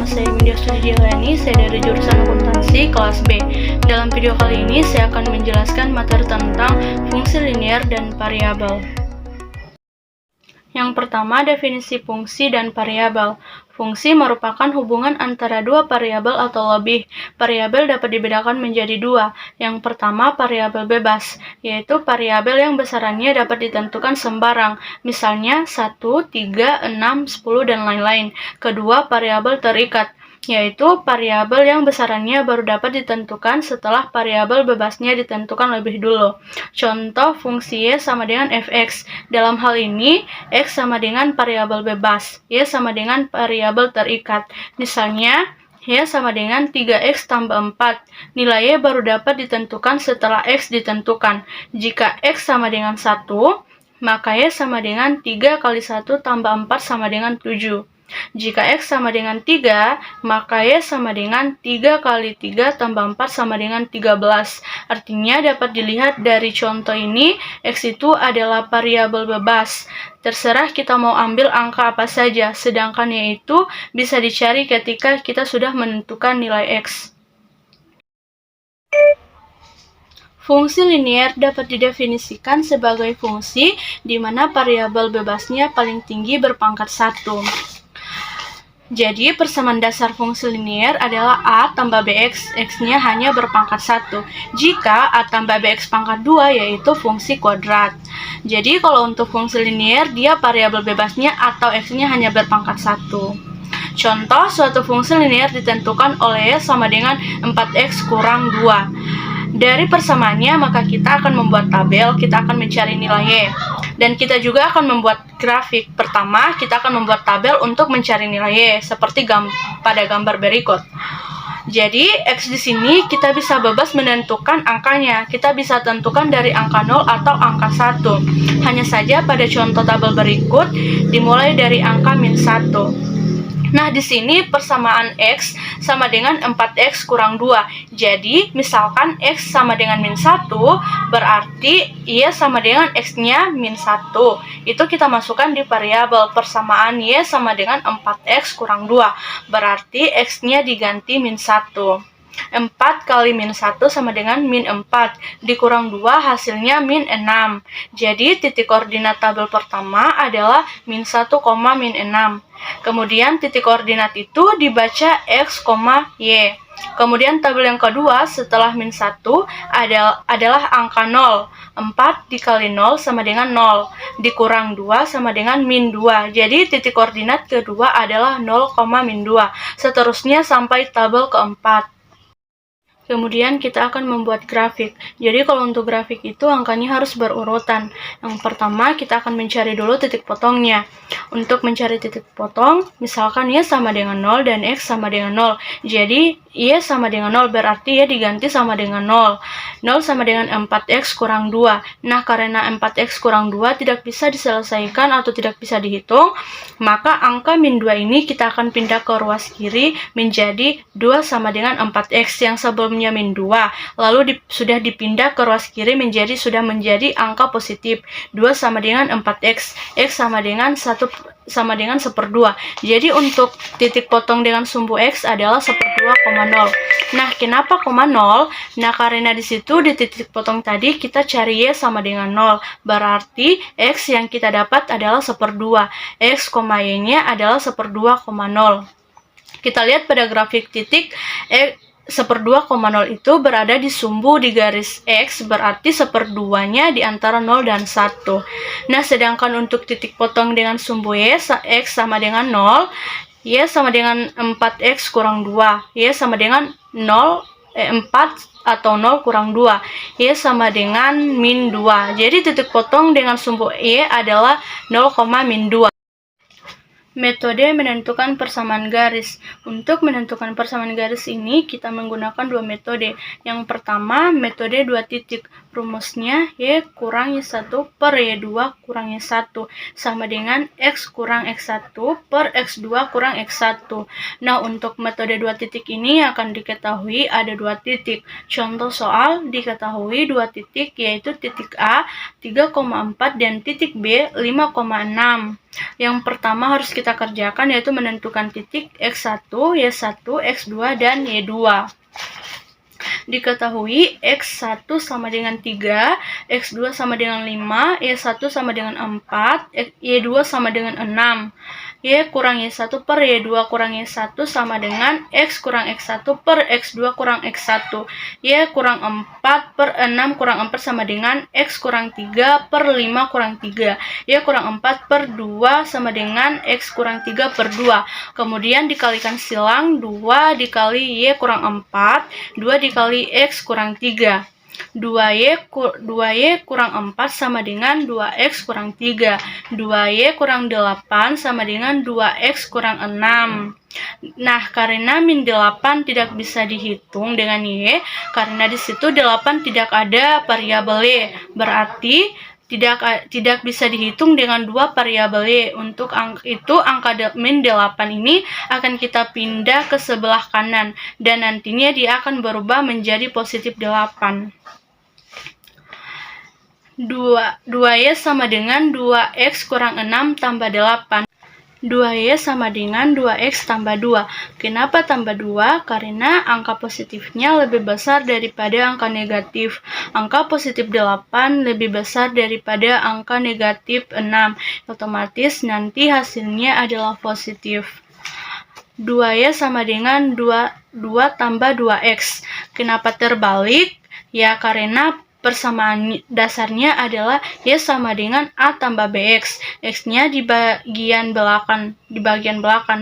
nama saya Widya Sudiani, saya dari jurusan akuntansi kelas B. Dalam video kali ini saya akan menjelaskan materi tentang fungsi linear dan variabel. Yang pertama, definisi fungsi dan variabel. Fungsi merupakan hubungan antara dua variabel atau lebih. Variabel dapat dibedakan menjadi dua. Yang pertama, variabel bebas, yaitu variabel yang besarannya dapat ditentukan sembarang, misalnya 1, 3, 6, 10, dan lain-lain. Kedua, variabel terikat, yaitu variabel yang besarannya baru dapat ditentukan setelah variabel bebasnya ditentukan lebih dulu. Contoh fungsi y sama dengan fx. Dalam hal ini, x sama dengan variabel bebas, y sama dengan variabel terikat. Misalnya, y sama dengan 3x tambah 4. Nilai y baru dapat ditentukan setelah x ditentukan. Jika x sama dengan 1, maka y sama dengan 3 kali 1 tambah 4 sama dengan 7. Jika x sama dengan 3, maka y sama dengan 3 kali 3 tambah 4 sama dengan 13. Artinya dapat dilihat dari contoh ini, x itu adalah variabel bebas. Terserah kita mau ambil angka apa saja, sedangkan y itu bisa dicari ketika kita sudah menentukan nilai x. Fungsi linear dapat didefinisikan sebagai fungsi di mana variabel bebasnya paling tinggi berpangkat 1. Jadi, persamaan dasar fungsi linear adalah a tambah bx, x-nya hanya berpangkat 1. Jika a tambah bx pangkat 2, yaitu fungsi kuadrat. Jadi, kalau untuk fungsi linear, dia variabel bebasnya atau x-nya hanya berpangkat 1. Contoh, suatu fungsi linear ditentukan oleh y sama dengan 4x kurang 2. Dari persamaannya, maka kita akan membuat tabel, kita akan mencari nilai y. Dan kita juga akan membuat grafik. Pertama, kita akan membuat tabel untuk mencari nilai y, seperti pada gambar berikut. Jadi, x di sini kita bisa bebas menentukan angkanya. Kita bisa tentukan dari angka 0 atau angka 1. Hanya saja pada contoh tabel berikut, dimulai dari angka min 1. Nah, di sini persamaan x sama dengan 4x kurang 2. Jadi, misalkan x sama dengan min 1, berarti y sama dengan x-nya min 1. Itu kita masukkan di variabel persamaan y sama dengan 4x kurang 2. Berarti x-nya diganti min 1. 4 kali min 1 sama dengan min 4. Dikurang 2 hasilnya min 6. Jadi titik koordinat tabel pertama adalah min 1, min 6. Kemudian titik koordinat itu dibaca x, y. Kemudian tabel yang kedua setelah min 1 adalah angka 0. 4 dikali 0 sama dengan 0. Dikurang 2 sama dengan min 2. Jadi titik koordinat kedua adalah 0, min 2. Seterusnya sampai tabel keempat. Kemudian kita akan membuat grafik. Jadi kalau untuk grafik itu angkanya harus berurutan. Yang pertama kita akan mencari dulu titik potongnya. Untuk mencari titik potong, misalkan y sama dengan 0 dan x sama dengan 0. Jadi y sama dengan 0 berarti y diganti sama dengan 0. 0 sama dengan 4x kurang 2. Nah, karena 4x kurang 2 tidak bisa diselesaikan atau tidak bisa dihitung, maka angka min 2 ini kita akan pindah ke ruas kiri menjadi 2 sama dengan 4x yang sebelumnya min 2. Lalu sudah dipindah ke ruas kiri sudah menjadi angka positif. 2 sama dengan 4x. X sama dengan 1 sama dengan 1/2. Jadi untuk titik potong dengan sumbu x adalah 1/2, 0. Nah, kenapa 0? Nah, karena di situ di titik potong tadi kita cari y sama dengan 0. Berarti x yang kita dapat adalah 1/2. X, y-nya adalah 1/2, 0. Kita lihat pada grafik titik 1/2, 0 itu berada di sumbu di garis X, berarti 1/2-nya di antara 0 dan 1. Nah, sedangkan untuk titik potong dengan sumbu Y, X sama dengan 0, Y sama dengan 4X kurang 2, Y sama dengan 4 atau 0 kurang 2, Y sama dengan min 2. Jadi titik potong dengan sumbu Y adalah 0, min 2. Metode menentukan persamaan garis. Untuk menentukan persamaan garis ini, kita menggunakan dua metode. Yang pertama, metode 2 titik. Rumusnya Y kurang Y1 per Y2 kurang Y1 sama dengan X kurang X1 per X2 kurang X1. Nah, untuk metode 2 titik ini akan diketahui ada 2 titik. Contoh soal diketahui 2 titik, yaitu titik A 3,4 dan titik B 5,6. Yang pertama harus kita kerjakan yaitu menentukan titik X1, Y1, X2, dan Y2. Diketahui X1 sama dengan 3, X2 sama dengan 5, Y1 sama dengan 4, Y2 sama dengan 6. Y kurang Y1 per Y2 kurang Y1 sama dengan X kurang X1 per X2 kurang X1. Y kurang 4 per 6 kurang 4 sama dengan X kurang 3 per 5 kurang 3. Y kurang 4 per 2 sama dengan X kurang 3 per 2. Kemudian dikalikan silang, 2 dikali Y kurang 4, 2 dikali X kurang 3. 2Y kurang 4 sama dengan 2X kurang 3. 2Y kurang 8 sama dengan 2X kurang 6. Nah, karena min 8 tidak bisa dihitung dengan Y, karena di situ 8 tidak ada variabel Y, berarti tidak bisa dihitung dengan 2 variabel Y. Untuk itu angka min 8 ini akan kita pindah ke sebelah kanan dan nantinya dia akan berubah menjadi positif 8. 2Y sama dengan 2X kurang 6 tambah 8. 2Y sama dengan 2X tambah 2. Kenapa tambah 2? Karena angka positifnya lebih besar daripada angka negatif. Angka positif 8 lebih besar daripada angka negatif 6. Otomatis nanti hasilnya adalah positif. 2Y sama dengan 2 tambah 2X. Kenapa terbalik? Ya, karena persamaan dasarnya adalah Y sama dengan A tambah BX. X-nya di bagian belakang.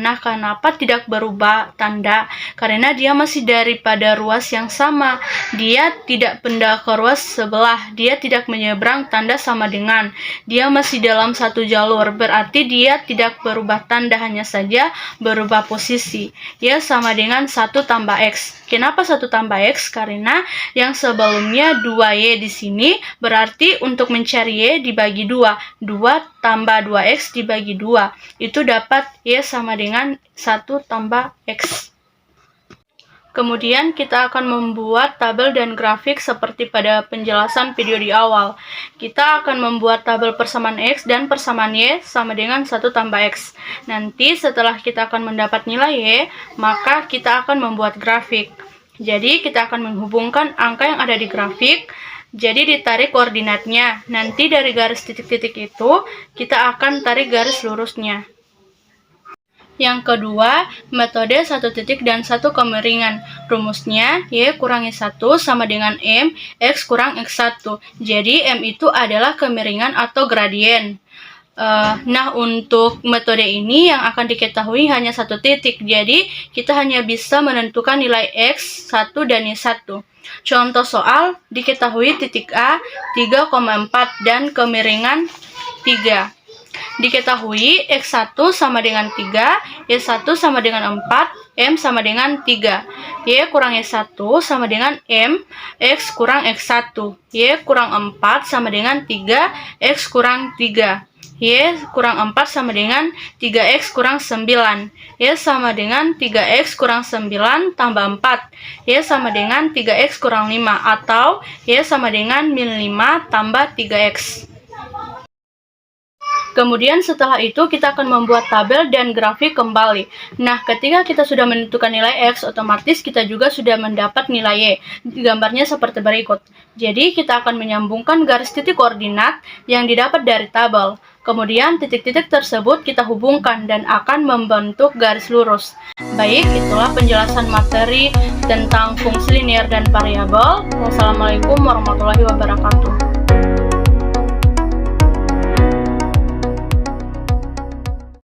Nah, kenapa tidak berubah tanda? Karena dia masih daripada ruas yang sama. Dia tidak pindah ke ruas sebelah. Dia tidak menyeberang tanda sama dengan. Dia masih dalam satu jalur. Berarti dia tidak berubah tanda, hanya saja berubah posisi. Y sama dengan 1 tambah X. Kenapa 1 tambah X? Karena yang sebelumnya 2Y di sini, berarti untuk mencari Y dibagi 2. 2 tambah 2X dibagi 2. Itu dapat Y sama dengan 1 tambah X. Kemudian kita akan membuat tabel dan grafik seperti pada penjelasan video di awal. Kita akan membuat tabel persamaan X dan persamaan Y sama dengan 1 tambah X. Nanti setelah kita akan mendapat nilai Y, maka kita akan membuat grafik. Jadi kita akan menghubungkan angka yang ada di grafik, jadi ditarik koordinatnya. Nanti dari garis titik-titik itu, kita akan tarik garis lurusnya. Yang kedua, metode 1 titik dan 1 kemiringan. Rumusnya, Y kurang Y1 sama dengan M, X kurang X1. Jadi, M itu adalah kemiringan atau gradien. Nah, untuk metode ini yang akan diketahui hanya 1 titik. Jadi, kita hanya bisa menentukan nilai X, 1 dan Y1. Contoh soal, diketahui titik A 3,4 dan kemiringan 3. Diketahui X1 sama dengan 3, Y1 sama dengan 4, M sama dengan 3. Y kurang Y1 sama dengan M, X kurang X1. Y kurang 4 sama dengan 3, X kurang 3. Y kurang 4 sama dengan 3X kurang 9. Y sama dengan 3X kurang 9 tambah 4. Y sama dengan 3X kurang 5. Atau Y sama dengan min 5 tambah 3X. Kemudian setelah itu kita akan membuat tabel dan grafik kembali. Nah, ketika kita sudah menentukan nilai X, otomatis kita juga sudah mendapat nilai Y. Gambarnya seperti berikut. Jadi, kita akan menyambungkan garis titik koordinat yang didapat dari tabel. Kemudian, titik-titik tersebut kita hubungkan dan akan membentuk garis lurus. Baik, itulah penjelasan materi tentang fungsi linear dan variabel. Wassalamualaikum warahmatullahi wabarakatuh.